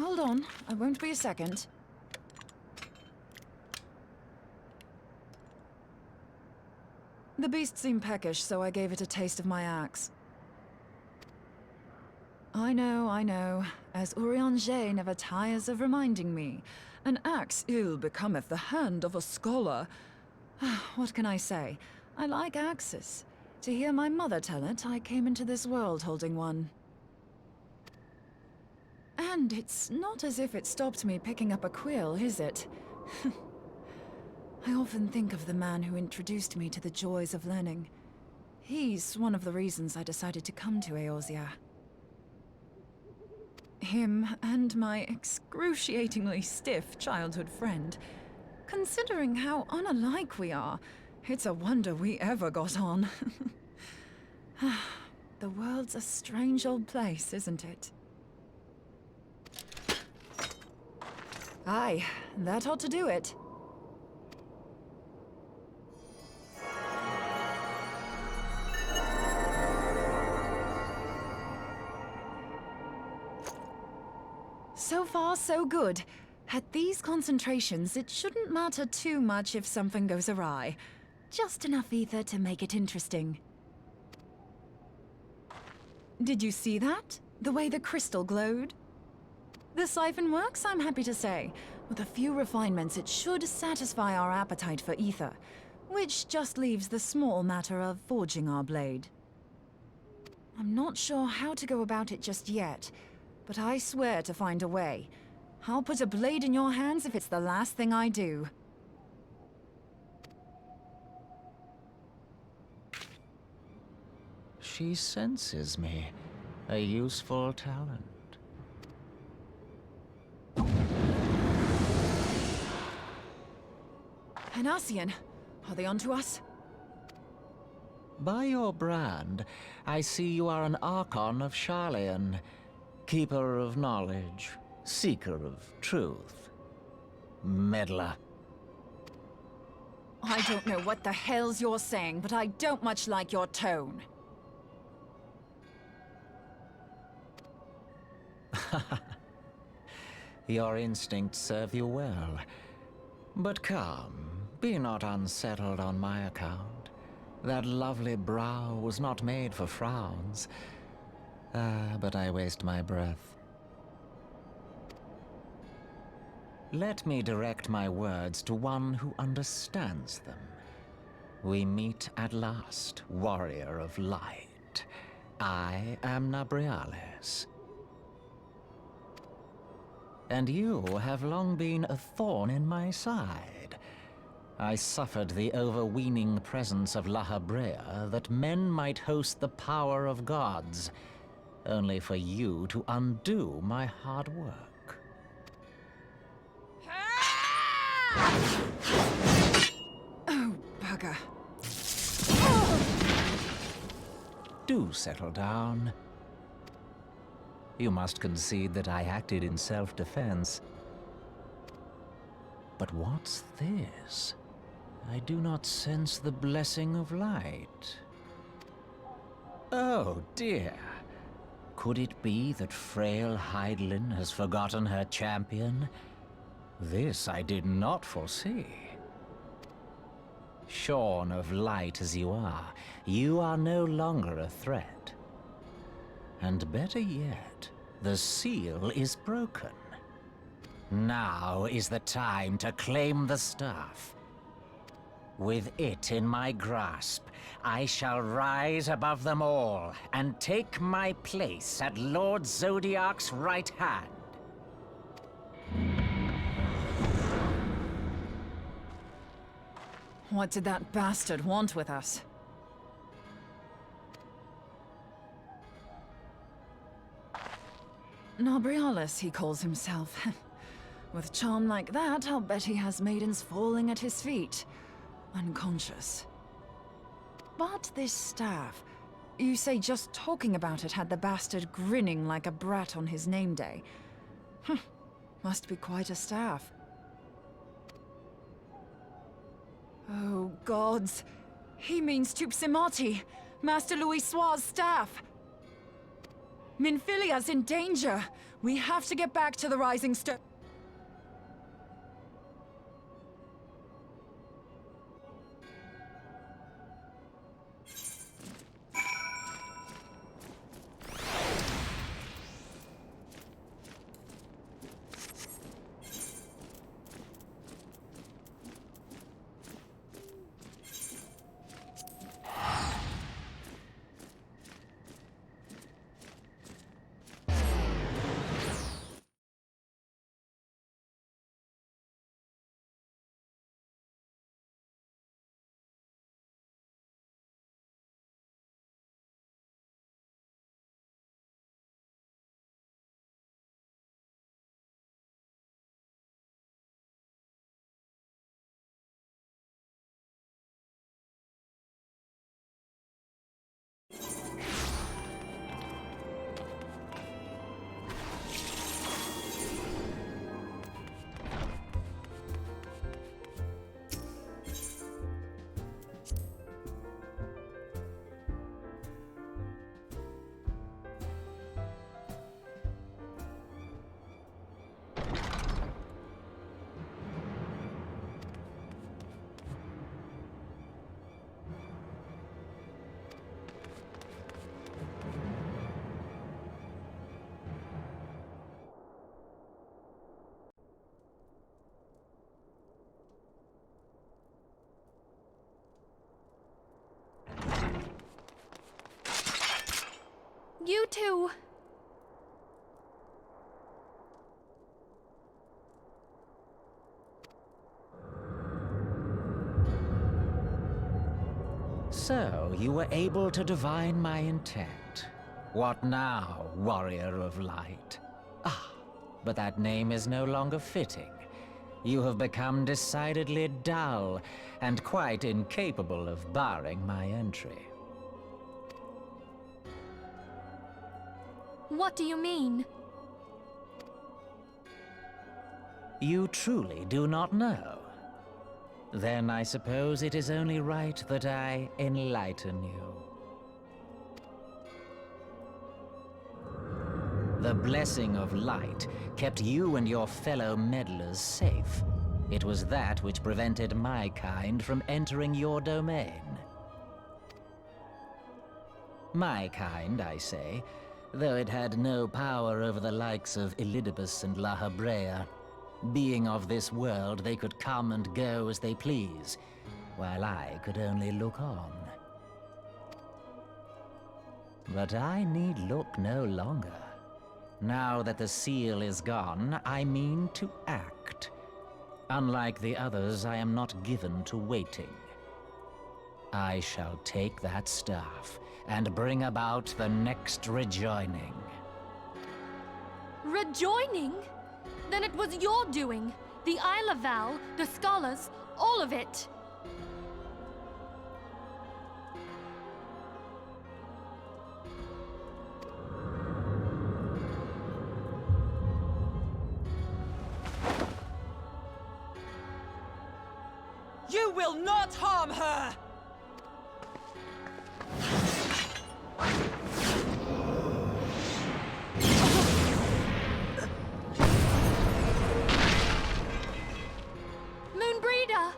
Hold on, I won't be a second. The beast seemed peckish, so I gave it a taste of my axe. I know. As Urianger never tires of reminding me. An axe ill becometh the hand of a scholar. What can I say? I like axes. To hear my mother tell it, I came into this world holding one. And it's not as if it stopped me picking up a quill, is it? I often think of the man who introduced me to the joys of learning. He's one of the reasons I decided to come to Eorzea. Him and my excruciatingly stiff childhood friend. Considering how unalike we are, it's a wonder we ever got on. The world's a strange old place, isn't it? Aye, that ought to do it. So far, so good. At these concentrations, it shouldn't matter too much if something goes awry. Just enough ether to make it interesting. Did you see that? The way the crystal glowed? The siphon works, I'm happy to say. With a few refinements, it should satisfy our appetite for ether, which just leaves the small matter of forging our blade. I'm not sure how to go about it just yet, but I swear to find a way. I'll put a blade in your hands if it's the last thing I do. She senses me. A useful talent. An Ascian. Are they onto us? By your brand, I see you are an Archon of Sharlayan. Keeper of knowledge. Seeker of truth. Meddler. I don't know what the hell's you're saying, but I don't much like your tone. Your instincts serve you well. But come, be not unsettled on my account. That lovely brow was not made for frowns. But I waste my breath. Let me direct my words to one who understands them. We meet at last, warrior of light. I am Nabriales. And you have long been a thorn in my side. I suffered the overweening presence of La Habrea that men might host the power of gods, only for you to undo my hard work. Oh, bugger. Do settle down. You must concede that I acted in self-defense. But what's this? I do not sense the blessing of light. Oh dear. Could it be that frail Hydaelyn has forgotten her champion? This I did not foresee. Shorn of light as you are no longer a threat. And better yet, the seal is broken. Now is the time to claim the staff. With it in my grasp, I shall rise above them all and take my place at Lord Zodiac's right hand. What did that bastard want with us? Nabriales, he calls himself. With charm like that, I'll bet he has maidens falling at his feet. Unconscious. But this staff... You say just talking about it had the bastard grinning like a brat on his name day. Must be quite a staff. Oh, gods. He means Tupsimati, Master Louis Soir's staff. Minfilia's in danger! We have to get back to the Rising Stone. You two! So, you were able to divine my intent. What now, warrior of light? Ah, but that name is no longer fitting. You have become decidedly dull, and quite incapable of barring my entry. What do you mean? You truly do not know? Then I suppose it is only right that I enlighten you. The blessing of light kept you and your fellow meddlers safe. It was that which prevented my kind from entering your domain. My kind, I say, though it had no power over the likes of Elidibus and La Habrea. Being of this world, they could come and go as they please, while I could only look on. But I need look no longer. Now that the seal is gone, I mean to act. Unlike the others, I am not given to waiting. I shall take that staff and bring about the next rejoining. Rejoining? Then it was your doing. The Isle of Val, the scholars, all of it. You will not harm her! Moenbryda!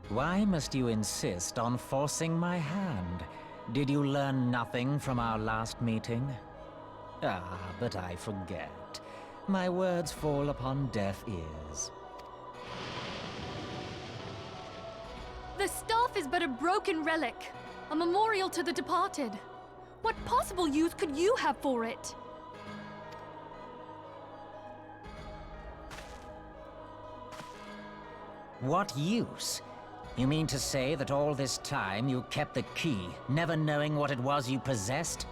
Why must you insist on forcing my hand? Did you learn nothing from our last meeting? Ah, but I forget. My words fall upon deaf ears. The staff is but a broken relic, a memorial to the departed. What possible use could you have for it? What use? You mean to say that all this time you kept the key, never knowing what it was you possessed?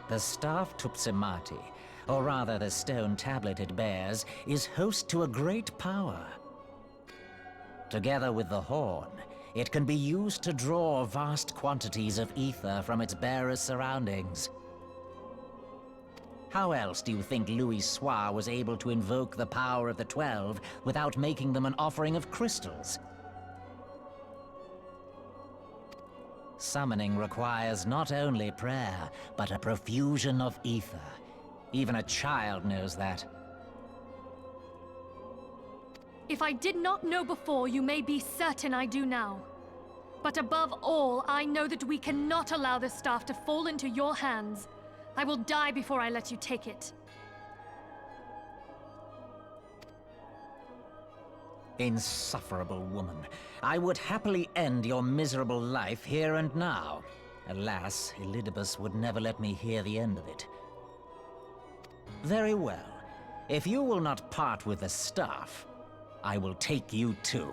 The staff Tupsimati, or rather the stone tablet it bears, is host to a great power. Together with the horn, it can be used to draw vast quantities of ether from its bearer's surroundings. How else do you think Louis Soir was able to invoke the power of the 12 without making them an offering of crystals? Summoning requires not only prayer, but a profusion of ether. Even a child knows that. If I did not know before, you may be certain I do now. But above all, I know that we cannot allow this staff to fall into your hands. I will die before I let you take it. Insufferable woman. I would happily end your miserable life here and now. Alas, Elidibus would never let me hear the end of it. Very well. If you will not part with the staff, I will take you too.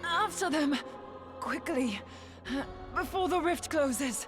After them! Quickly! Before the rift closes!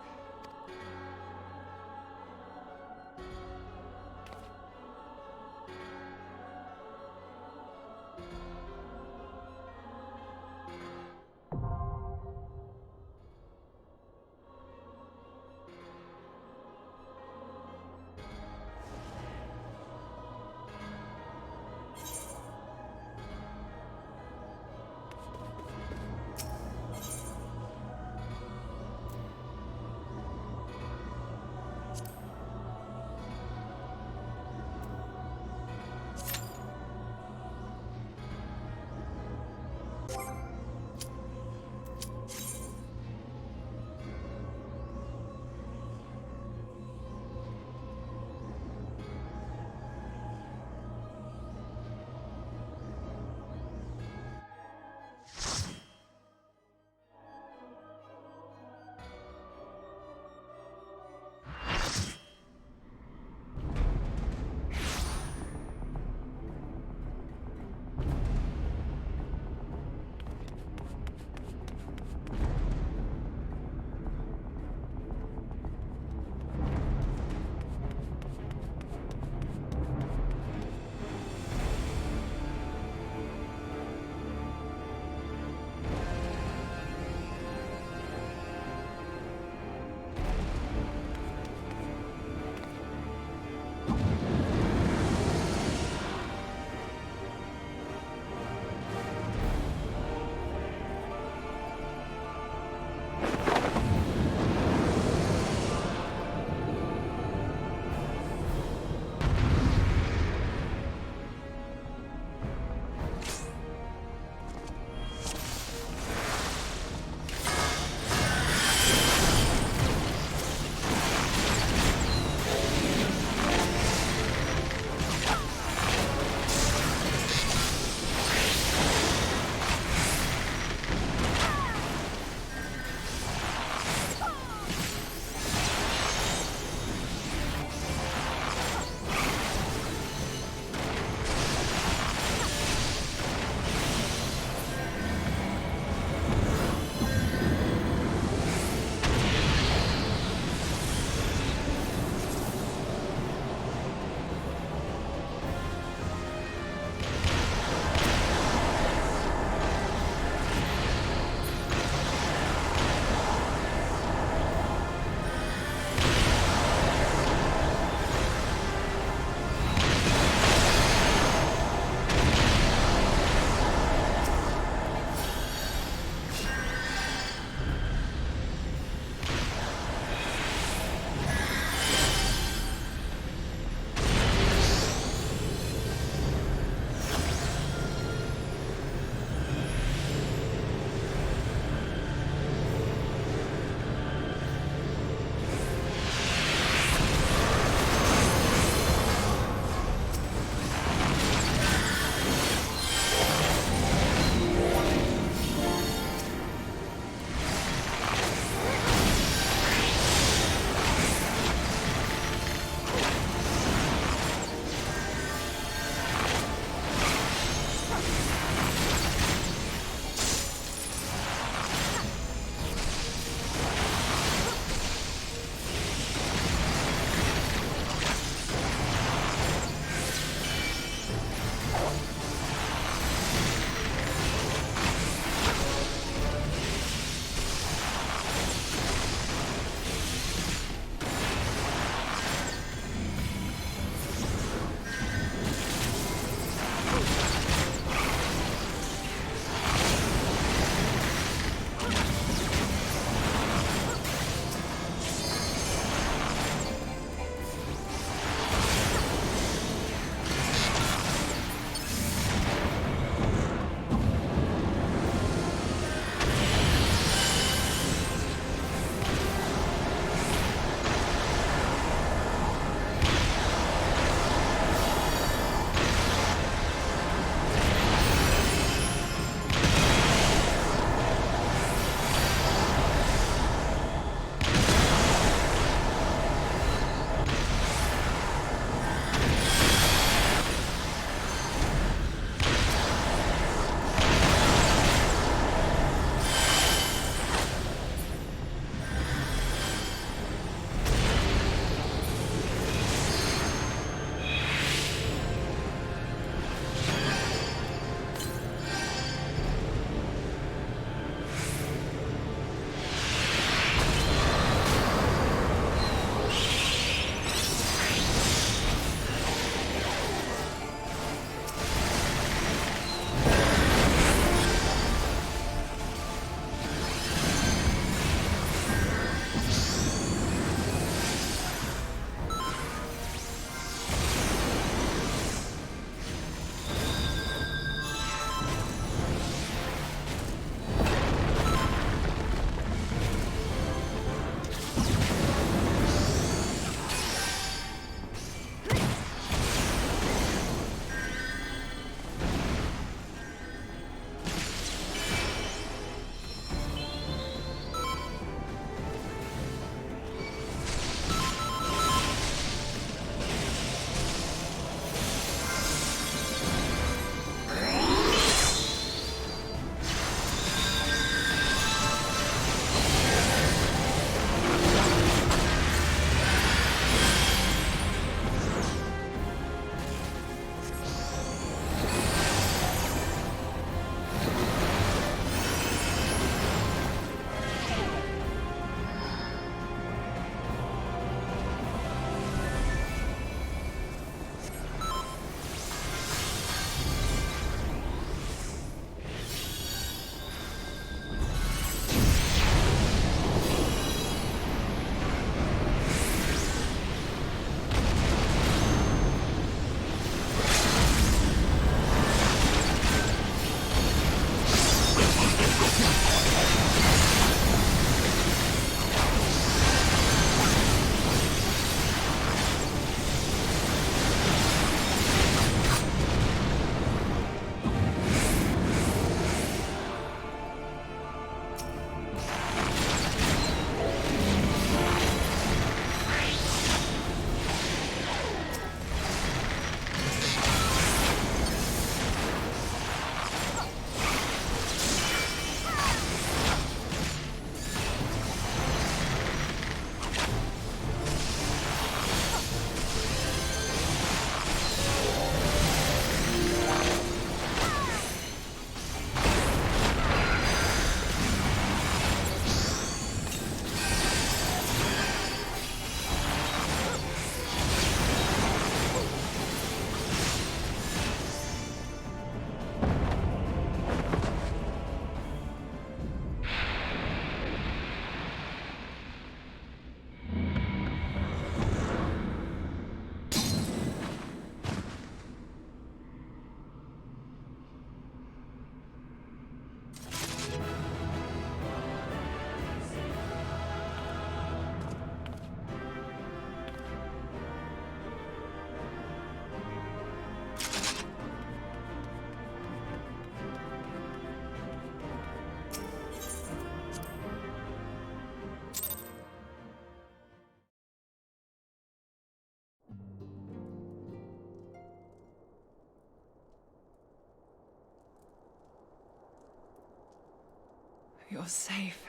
You're safe.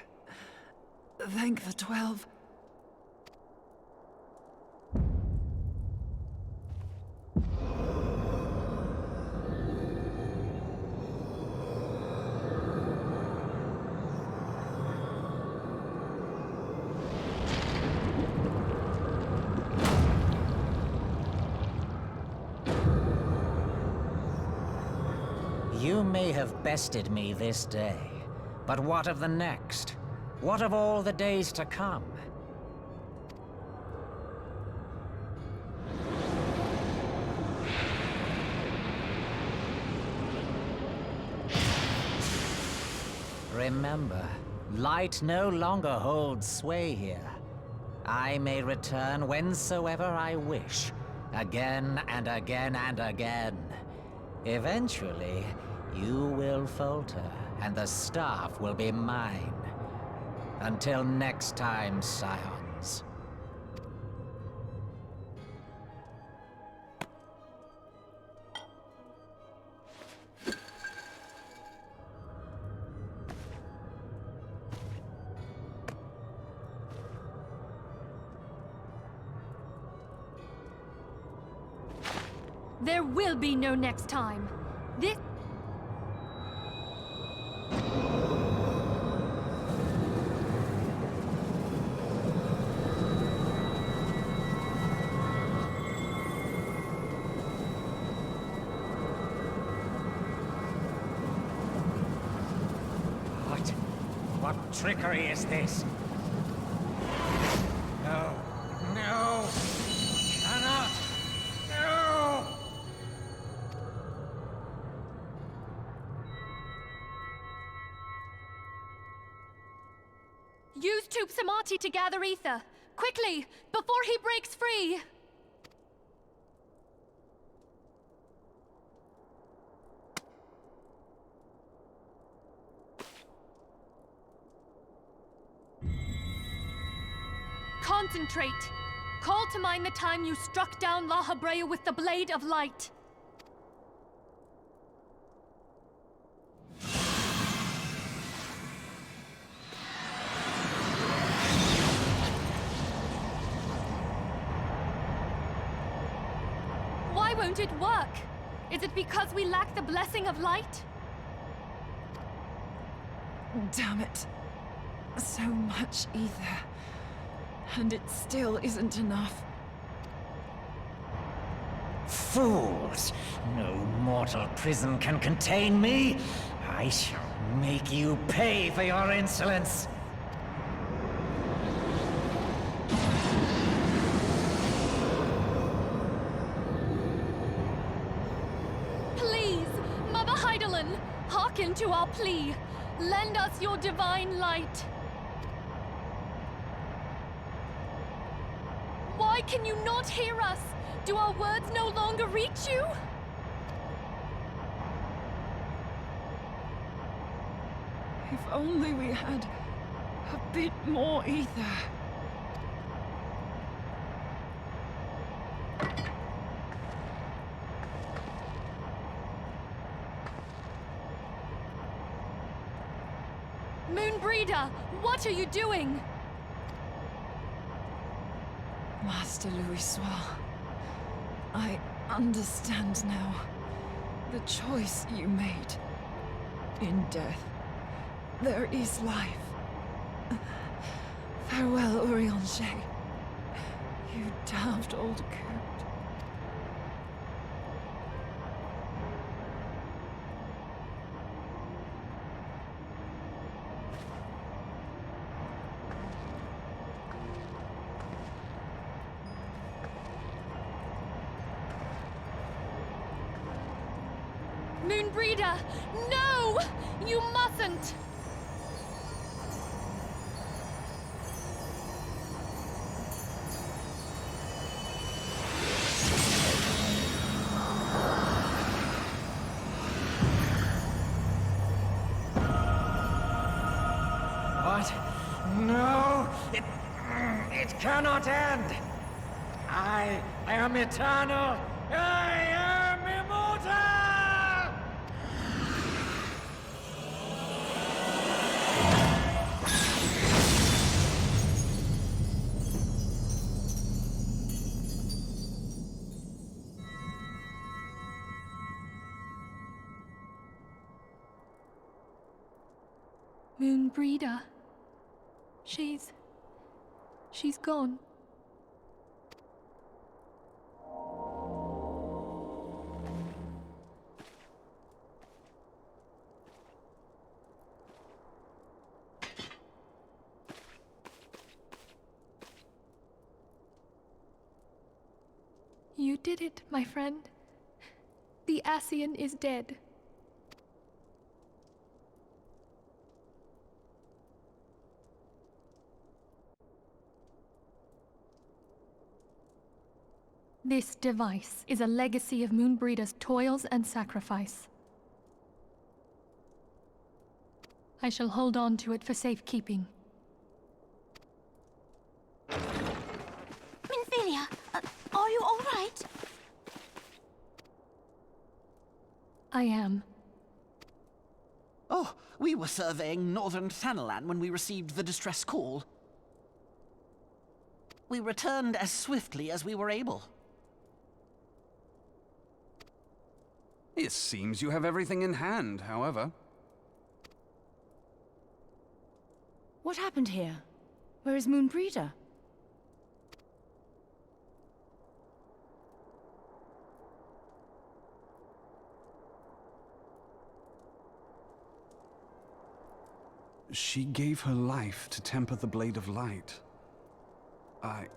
Thank the 12. You may have bested me this day, but what of the next? What of all the days to come? Remember, light no longer holds sway here. I may return whensoever I wish, again and again and again. Eventually, you will falter, and the staff will be mine. Until next time, Scions. There will be no next time. This... What trickery is this? No. No! Cannot! No! Use Tube Samati to gather ether. Quickly, before he breaks free! Concentrate! Call to mind the time you struck down La Habrea with the Blade of Light. Why won't it work? Is it because we lack the blessing of light? Damn it. So much ether. And it still isn't enough. Fools! No mortal prison can contain me! I shall make you pay for your insolence! Please, Mother Heidelin, hearken to our plea. Lend us your divine light. Why can you not hear us? Do our words no longer reach you? If only we had a bit more ether. Moenbryda, what are you doing? Master Louis, I understand now. The choice you made. In death, there is life. Farewell, Urianger. You damned old coot. Moenbryda, no! You mustn't! What? No! It cannot end! I am eternal! I am immortal! Moenbryda. She's gone. You did it, my friend. The Ascian is dead. This device is a legacy of Moenbryda's toils and sacrifice. I shall hold on to it for safekeeping. Minfilia, are you all right? I am. Oh, we were surveying northern Thanalan when we received the distress call. We returned as swiftly as we were able. It seems you have everything in hand, however. What happened here? Where is Moenbryda? She gave her life to temper the Blade of Light. I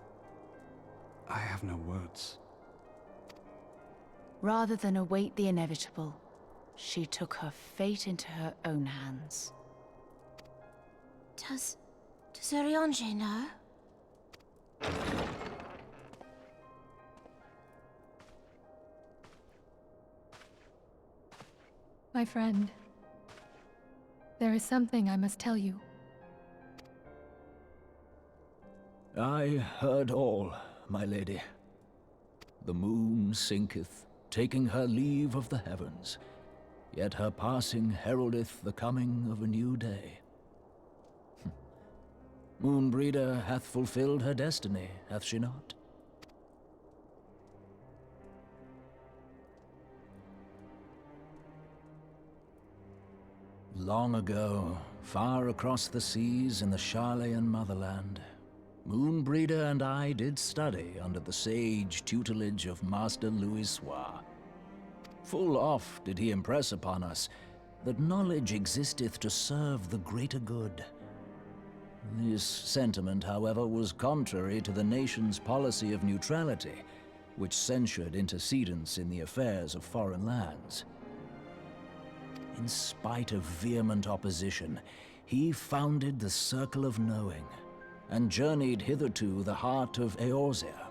have no words. Rather than await the inevitable, she took her fate into her own hands. Does Urianger know? My friend, there is something I must tell you. I heard all, my lady. The moon sinketh, taking her leave of the heavens, yet her passing heraldeth the coming of a new day. Moenbryda hath fulfilled her destiny, hath she not? Long ago, far across the seas in the Charlayan motherland, Moenbryda and I did study under the sage tutelage of Master Louisoix. Full oft did he impress upon us that knowledge existeth to serve the greater good. This sentiment, however, was contrary to the nation's policy of neutrality, which censured intercedence in the affairs of foreign lands. In spite of vehement opposition, he founded the Circle of Knowing, and journeyed hitherto the heart of Eorzea.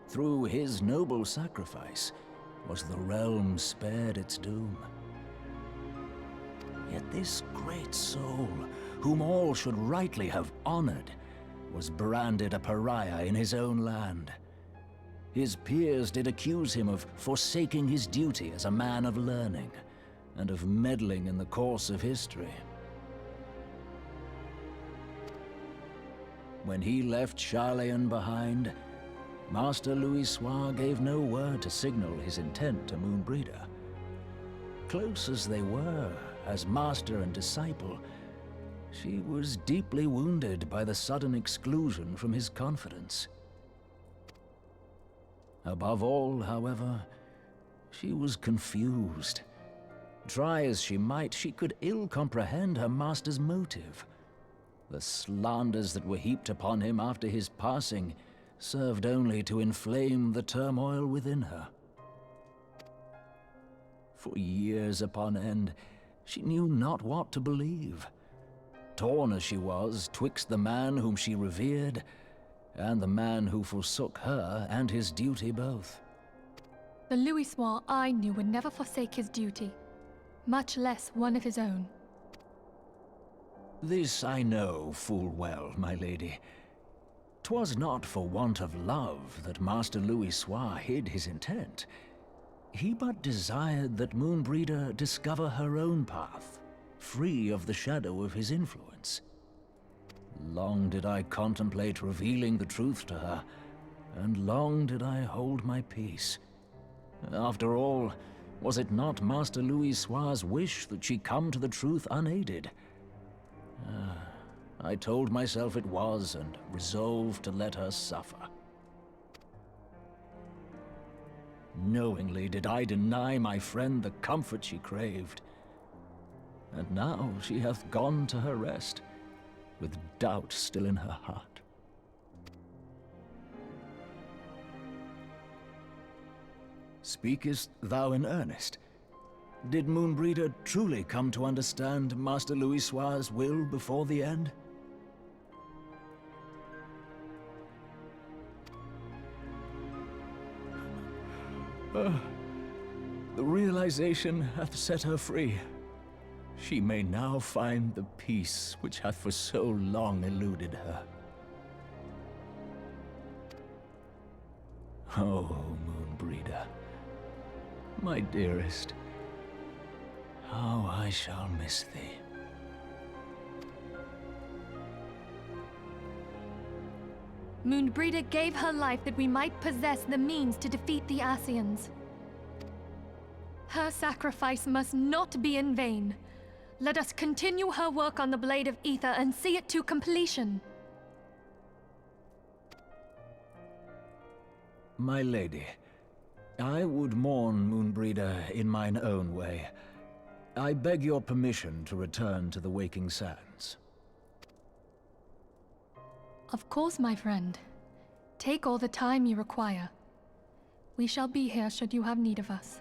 Through his noble sacrifice was the realm spared its doom. Yet this great soul, whom all should rightly have honored, was branded a pariah in his own land. His peers did accuse him of forsaking his duty as a man of learning, and of meddling in the course of history. When he left Charlayan behind, Master Louisoix gave no word to signal his intent to Moenbryda. Close as they were, as master and disciple, she was deeply wounded by the sudden exclusion from his confidence. Above all, however, she was confused. Try as she might, she could ill comprehend her master's motive. The slanders that were heaped upon him after his passing served only to inflame the turmoil within her. For years upon end, she knew not what to believe. Torn as she was twixt the man whom she revered and the man who forsook her and his duty both. The Louisoix I knew would never forsake his duty, much less one of his own. This I know full well, my lady. 'Twas not for want of love that Master Louisoix hid his intent. He but desired that Moenbryda discover her own path, free of the shadow of his influence. Long did I contemplate revealing the truth to her, and long did I hold my peace. After all, was it not Master Louisoix's wish that she come to the truth unaided? I told myself it was, and resolved to let her suffer. Knowingly did I deny my friend the comfort she craved. And now she hath gone to her rest, with doubt still in her heart. Speakest thou in earnest? Did Moenbryda truly come to understand Master Louisoix's will before the end? The realization hath set her free. She may now find the peace which hath for so long eluded her. Oh, Moenbryda, my dearest, how I shall miss thee. Moenbryda gave her life that we might possess the means to defeat the Ascians. Her sacrifice must not be in vain. Let us continue her work on the Blade of Aether and see it to completion. My lady, I would mourn Moenbryda in mine own way. I beg your permission to return to the Waking Sands. Of course, my friend. Take all the time you require. We shall be here should you have need of us.